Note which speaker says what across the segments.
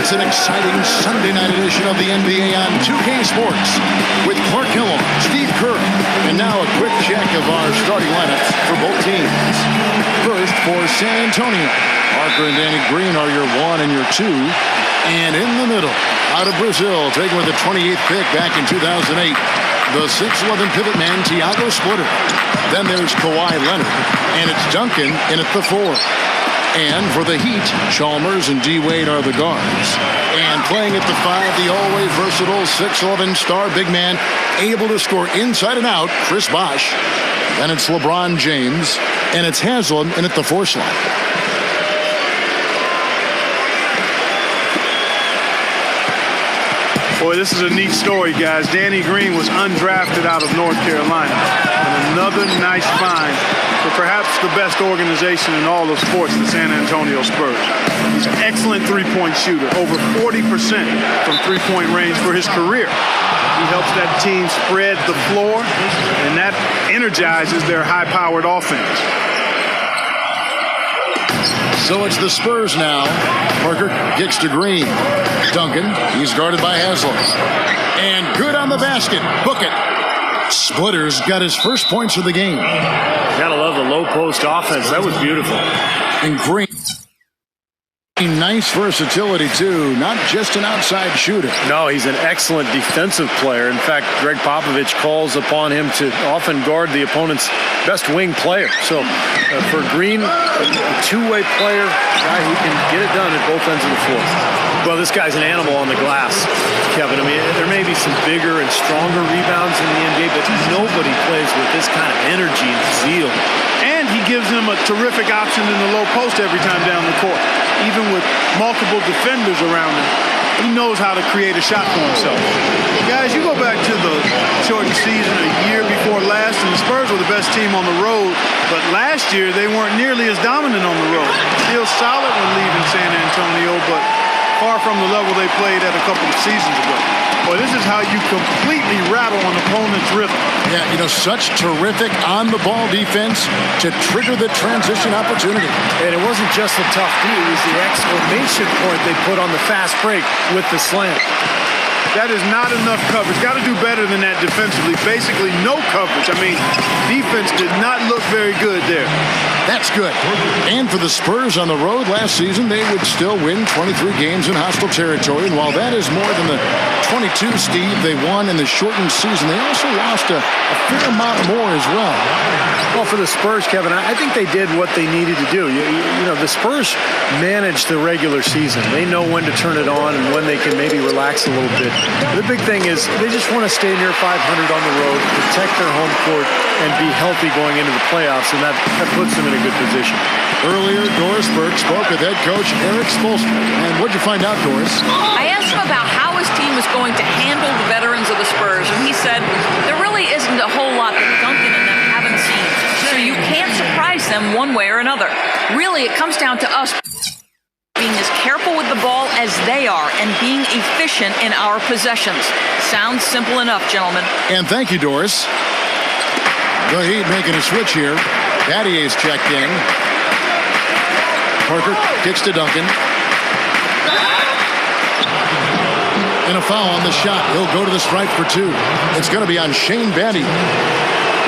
Speaker 1: It's an exciting Sunday night edition of the NBA on 2K Sports with Clark Hill, Steve Kerr, and now a quick check of our starting lineups for both teams. First for San Antonio, Parker and Danny Green are your 1 and your 2. And in the middle, out of Brazil, taken with the 28th pick back in 2008, the 6'11" pivot man, Thiago Splitter. Then there's Kawhi Leonard, and it's Duncan in at the 4. And for the Heat, Chalmers and D. Wade are the guards. And playing at the 5, the always versatile 6'11" star big man, able to score inside and out, Chris Bosh. Then it's LeBron James, and it's Haslam in at the 4 slot.
Speaker 2: Boy, this is a neat story, guys. Danny Green was undrafted out of North Carolina. And another nice find for perhaps the best organization in all of sports, the San Antonio Spurs. He's an excellent three-point shooter, over 40% from three-point range for his career. He helps that team spread the floor, and that energizes their high-powered offense.
Speaker 1: So it's the Spurs now. Parker kicks to Green. Duncan, he's guarded by Haslam. And good on the basket. Book it. Splitter's got his first points of the game.
Speaker 3: Gotta love the low post offense. That was beautiful.
Speaker 1: And Green. Nice versatility, too. Not just an outside shooter.
Speaker 3: No, he's an excellent defensive player. In fact, Greg Popovich calls upon him to often guard the opponent's best wing player. So for Green, a two-way player, a guy who can get it done at both ends of the floor. Well, this guy's an animal on the glass, Kevin. I mean, there may be some bigger and stronger rebounds in the NBA, but nobody plays with this kind of energy and zeal.
Speaker 2: And he gives them a terrific option in the low post every time down the court. Even with multiple defenders around him, he knows how to create a shot for himself. Guys, you go back to the shortened season a year before last, and the Spurs were the best team on the road, but last year they weren't nearly as dominant on the road. Still solid when leaving San Antonio, but far from the level they played at a couple of seasons ago. Boy, this is how you completely rattle an opponent's rhythm.
Speaker 1: Yeah, you know, such terrific on-the-ball defense to trigger the transition opportunity.
Speaker 3: And it wasn't just the tough D, it was the exclamation point they put on the fast break with the slam.
Speaker 2: That is not enough coverage. Got to do better than that defensively. Basically, no coverage. I mean, defense did not look very good there.
Speaker 1: That's good. And for the Spurs on the road last season, they would still win 23 games in hostile territory. And while that is more than the 22, Steve, they won in the shortened season, they also lost a fair amount more as well.
Speaker 3: Well, for the Spurs, Kevin, I think they did what they needed to do. You know, the Spurs manage the regular season. They know when to turn it on and when they can maybe relax a little bit. The big thing is they just want to stay near 500 on the road, protect their home court, and be healthy going into the playoffs, and that puts them in a good position.
Speaker 1: Earlier, Doris Burke spoke with head coach Eric Spoelstra. And what'd you find out, Doris?
Speaker 4: I asked him about how his team is going to handle the veterans of the Spurs, and he said there really isn't a whole lot that Duncan and them haven't seen, so you can't surprise them one way or another. Really, it comes down to us being as careful with the ball as they are and being efficient in our possessions. Sounds simple enough, gentlemen.
Speaker 1: And thank you, Doris. The Heat making a switch here. Battier's checked in. Parker kicks to Duncan. And a foul on the shot. He'll go to the stripe for 2. It's going to be on Shane Battier.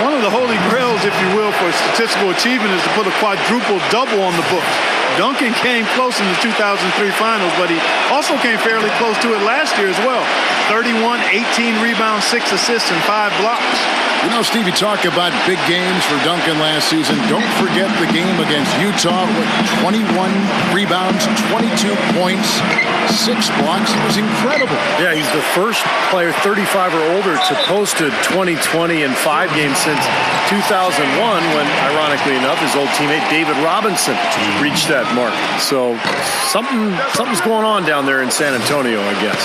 Speaker 2: One of the holy grails, if you will, for statistical achievement is to put a quadruple double on the books. Duncan came close in the 2003 finals, but he also came fairly close to it last year as well. 31, 18 rebounds, 6 assists, and 5 blocks.
Speaker 1: You know, Steve, you talk about big games for Duncan last season. Don't forget the game against Utah with 21 rebounds, 22 points, 6 blocks. It was incredible.
Speaker 3: Yeah, he's the first player 35 or older to post a 20-20 in 5 games since 2001 when, ironically enough, his old teammate David Robinson reached that mark. So something's going on down there in San Antonio, I guess.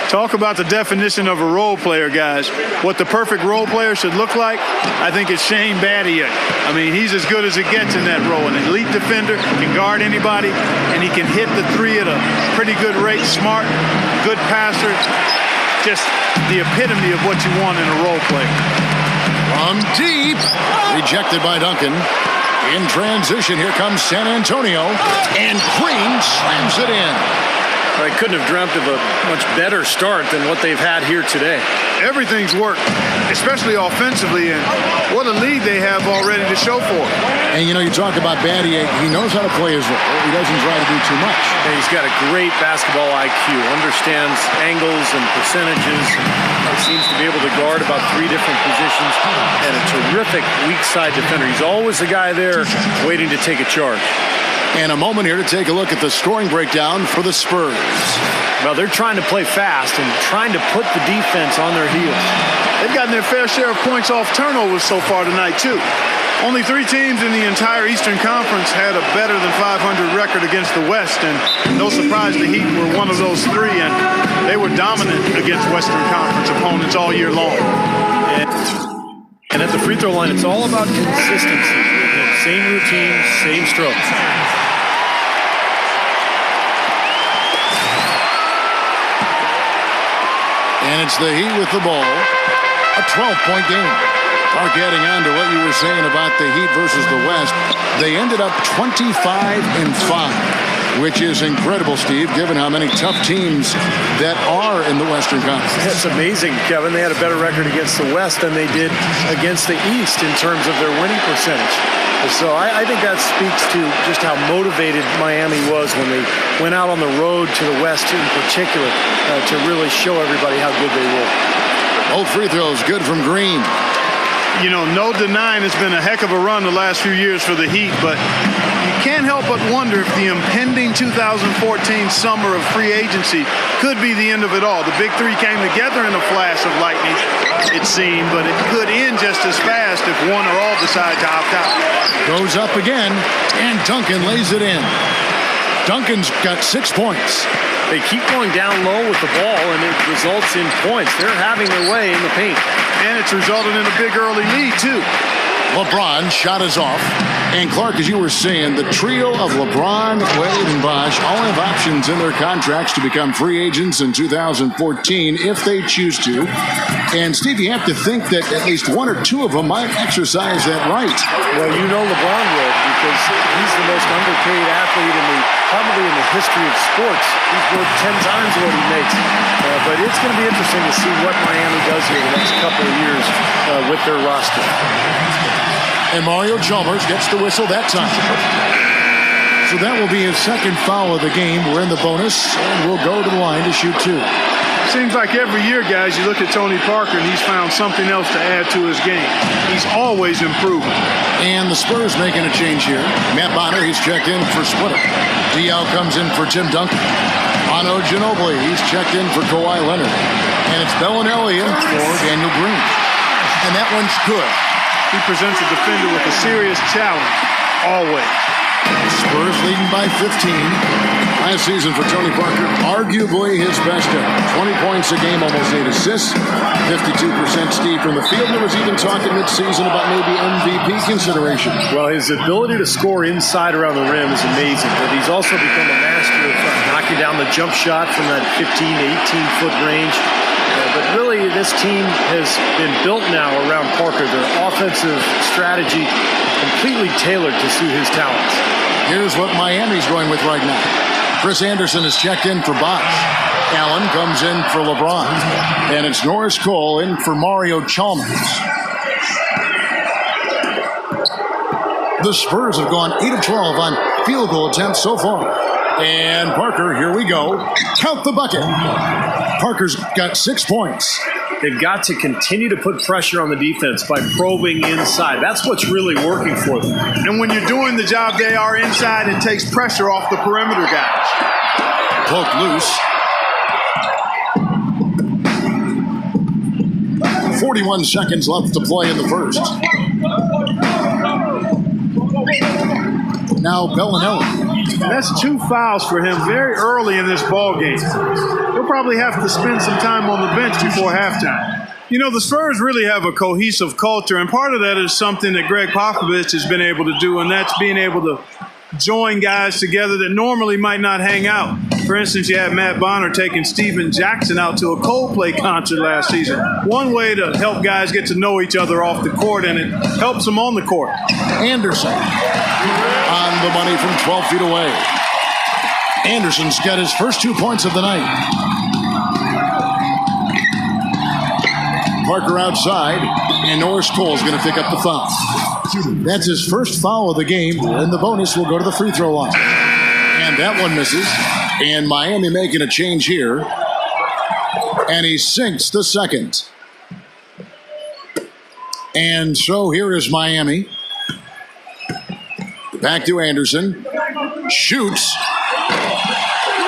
Speaker 2: Talk about the definition of a role player, guys. What the perfect role player should look like, I think it's Shane Battier. I mean, he's as good as it gets in that role. An elite defender, can guard anybody, and he can hit the 3 at a pretty good rate. Smart, good passer. Just the epitome of what you want in a role player.
Speaker 1: From deep, rejected by Duncan. In transition, here comes San Antonio, and Green slams it in.
Speaker 3: I couldn't have dreamt of a much better start than what they've had here today.
Speaker 2: Everything's worked, especially offensively, and what a lead they have already to show for it.
Speaker 1: And, you know, you talk about Battier. He knows how to play his role. He doesn't try to do too much.
Speaker 3: And he's got a great basketball IQ, understands angles and percentages. He seems to be able to guard about 3 different positions, and a terrific weak side defender. He's always the guy there waiting to take a charge.
Speaker 1: And a moment here to take a look at the scoring breakdown for the Spurs.
Speaker 3: Well, they're trying to play fast and trying to put the defense on their heels.
Speaker 2: They've gotten their fair share of points off turnovers so far tonight, too. Only 3 teams in the entire Eastern Conference had a better than 500 record against the West, and no surprise the Heat were one of those 3, and they were dominant against Western Conference opponents all year long.
Speaker 3: And at the free throw line, it's all about consistency. Same routine, same strokes.
Speaker 1: And it's the Heat with the ball. A 12-point game. Mark, adding on to what you were saying about the Heat versus the West, they ended up 25-5, which is incredible, Steve, given how many tough teams that are in the Western Conference.
Speaker 3: It's amazing, Kevin. They had a better record against the West than they did against the East in terms of their winning percentage. So I think that speaks to just how motivated Miami was when they went out on the road to the West in particular to really show everybody how good they were.
Speaker 1: Both free throws good from Green.
Speaker 2: You know, no denying it's been a heck of a run the last few years for the Heat, but you can't help but wonder if the impending 2014 summer of free agency could be the end of it all. The big 3 came together in a flash of lightning, it seemed, but it could end just as fast if one or all decide to opt out.
Speaker 1: Goes up again, and Duncan lays it in. Duncan's got 6 points.
Speaker 3: They keep going down low with the ball, and it results in points. They're having their way in the paint.
Speaker 2: And it's resulted in a big early lead, too.
Speaker 1: LeBron shot is off. And Clark, as you were saying, the trio of LeBron, Wade, and Bosh all have options in their contracts to become free agents in 2014 if they choose to. And, Steve, you have to think that at least 1 or 2 of them might exercise that right.
Speaker 3: Well, you know LeBron will, because he's the most underpaid athlete probably in the history of sports. He's worth 10 times what he makes. But it's going to be interesting to see what Miami does here the next couple of years with their roster.
Speaker 1: And Mario Chalmers gets the whistle that time. So that will be his 2nd foul of the game. We're in the bonus, and we'll go to the line to shoot 2.
Speaker 2: Seems like every year, guys, you look at Tony Parker, and he's found something else to add to his game. He's always improving.
Speaker 1: And the Spurs making a change here. Matt Bonner, he's checked in for Splitter. Diaw comes in for Tim Duncan. Ano Ginobili, he's checked in for Kawhi Leonard. And it's Bellinelli in for Daniel Green. And that one's good.
Speaker 2: He presents a defender with a serious challenge, always.
Speaker 1: Spurs leading by 15. Last season for Tony Parker, arguably his best ever. 20 points a game, almost 8 assists. 52% Steve from the field. There was even talking mid-season about maybe MVP consideration.
Speaker 3: Well, his ability to score inside around the rim is amazing, but he's also become a master of knocking down the jump shot from that 15 to 18-foot range. But really, this team has been built now around Parker. Their offensive strategy completely tailored to suit his talents.
Speaker 1: Here's what Miami's going with right now. Chris Anderson is checked in for Bosh. Allen comes in for LeBron. And it's Norris Cole in for Mario Chalmers. The Spurs have gone 8 of 12 on field goal attempts so far. And Parker, here we go. Count the bucket. Parker's got 6 points.
Speaker 3: They've got to continue to put pressure on the defense by probing inside. That's what's really working for them.
Speaker 2: And when you're doing the job they are inside, it takes pressure off the perimeter guys.
Speaker 1: Poked loose. 41 seconds left to play in the first. Now Bellinelli.
Speaker 2: That's 2 fouls for him very early in this ball game. He'll probably have to spend some time on the bench before halftime. You know, the Spurs really have a cohesive culture, and part of that is something that Greg Popovich has been able to do, and that's being able to join guys together that normally might not hang out. For instance, you had Matt Bonner taking Steven Jackson out to a Coldplay concert last season. One way to help guys get to know each other off the court, and it helps them on the court.
Speaker 1: Anderson on the money from 12 feet away. Anderson's got his first 2 points of the night. Parker outside, and Norris Cole's going to pick up the foul. That's his first foul of the game, and the bonus will go to the free throw line. And that one misses. And Miami making a change here. And he sinks the second. And so here is Miami. Back to Anderson. Shoots.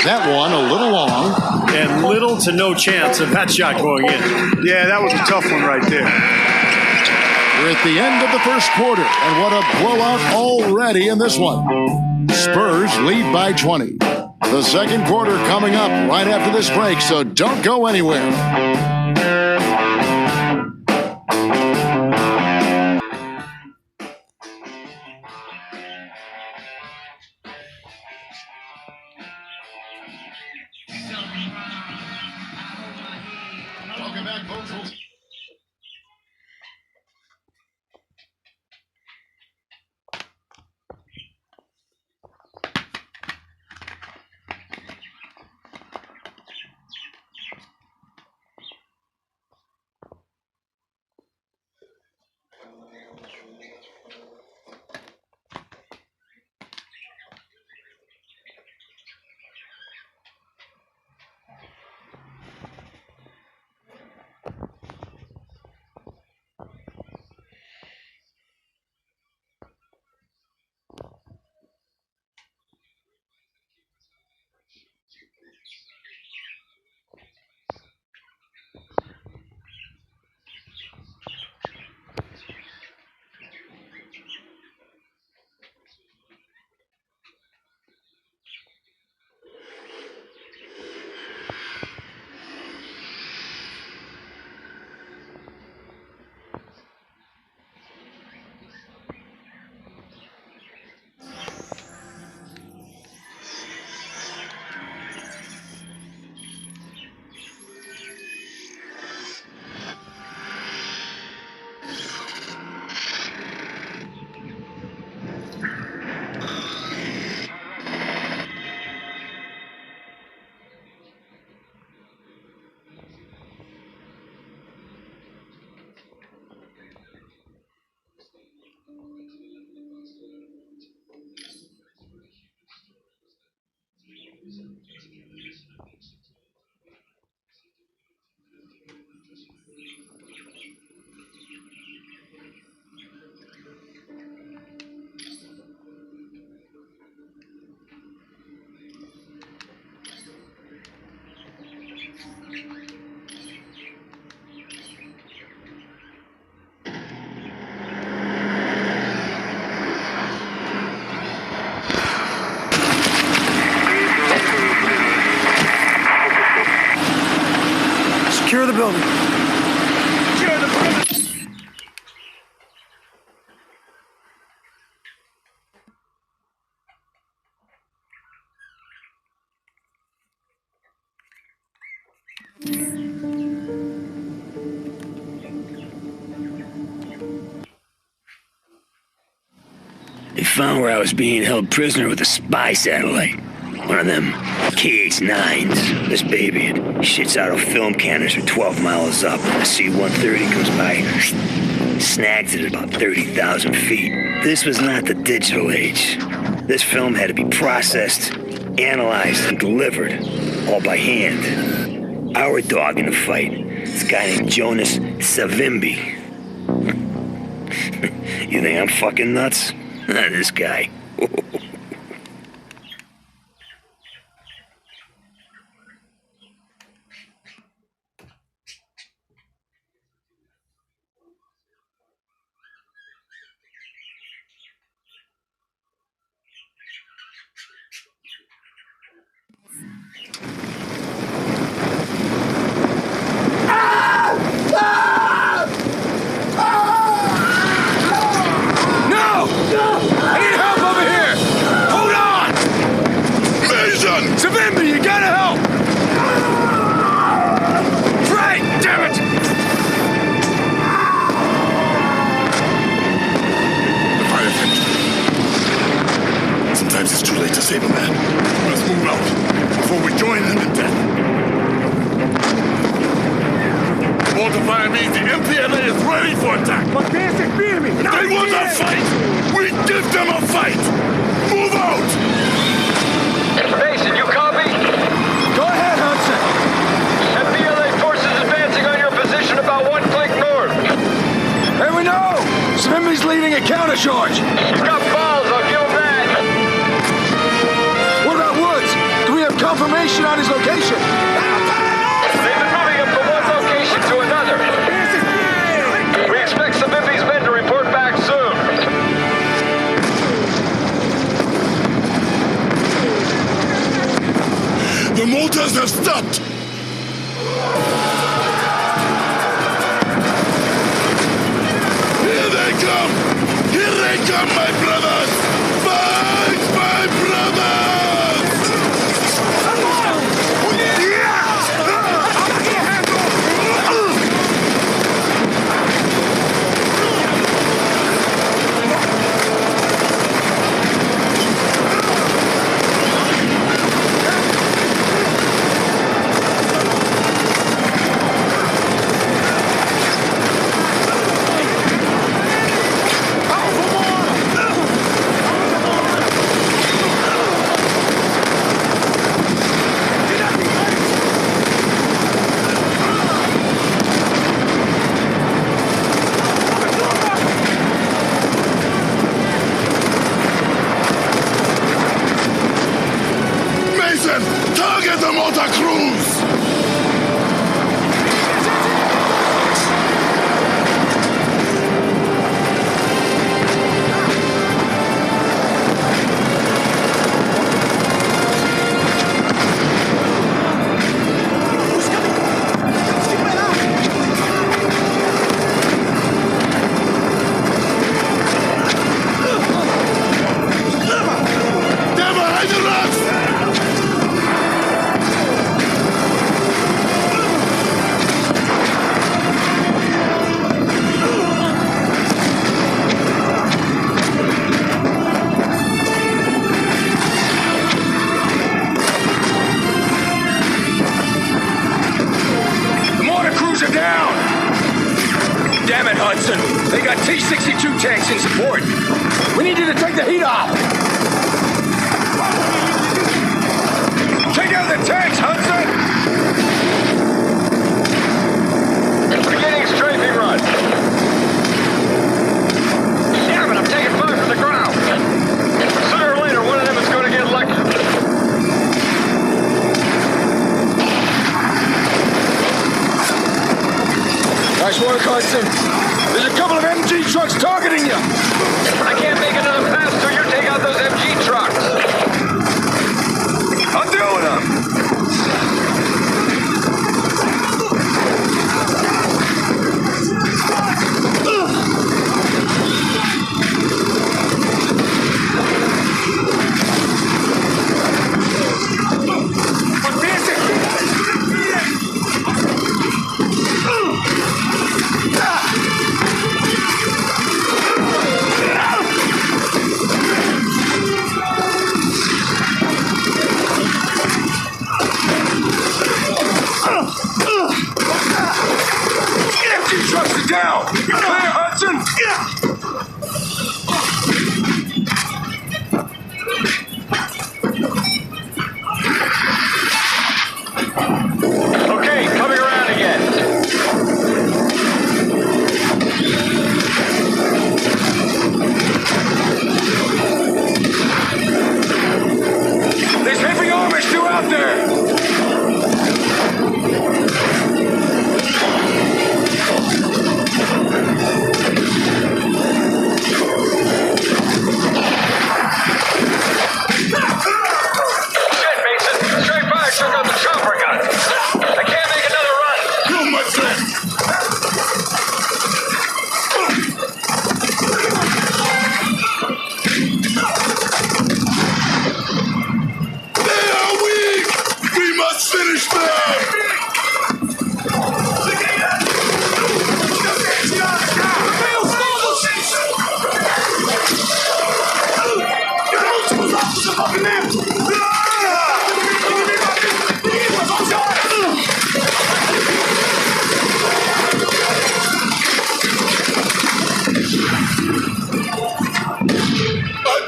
Speaker 1: That one a little long.
Speaker 3: And little to no chance of that shot going in.
Speaker 2: Yeah, that was a tough one right there.
Speaker 1: We're at the end of the first quarter, and what a blowout already in this one. Spurs lead by 20. The second quarter coming up right after this break, so don't go anywhere. Welcome back, folks.
Speaker 5: Secure the building.
Speaker 2: Secure the perimeter.
Speaker 5: They found where I was being held prisoner with a spy satellite. One of them KH-9s. This baby, it shits out a film canister 12 miles up. A C-130 comes by, snags it at about 30,000 feet. This was not the digital age. This film had to be processed, analyzed, and delivered, all by hand. Our dog in the fight, this guy named Jonas Savimbi. You think I'm fucking nuts? This guy.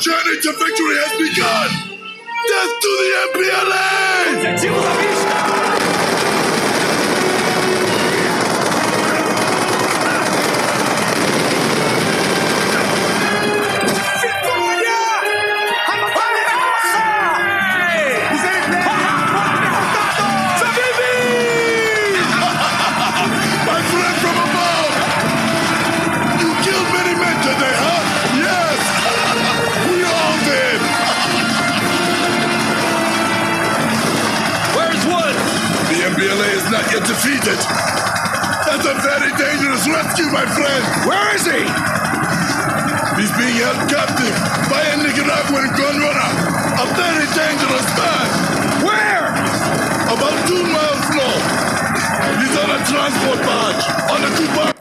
Speaker 6: journey to victory has begun! Death to the MPLA! Not yet defeated. That's a very dangerous rescue, my friend.
Speaker 1: Where is he?
Speaker 6: He's being held captive by a Nicaraguan gun runner. A very dangerous man.
Speaker 1: Where?
Speaker 6: About 2 miles north. He's on a transport barge on a Cuba.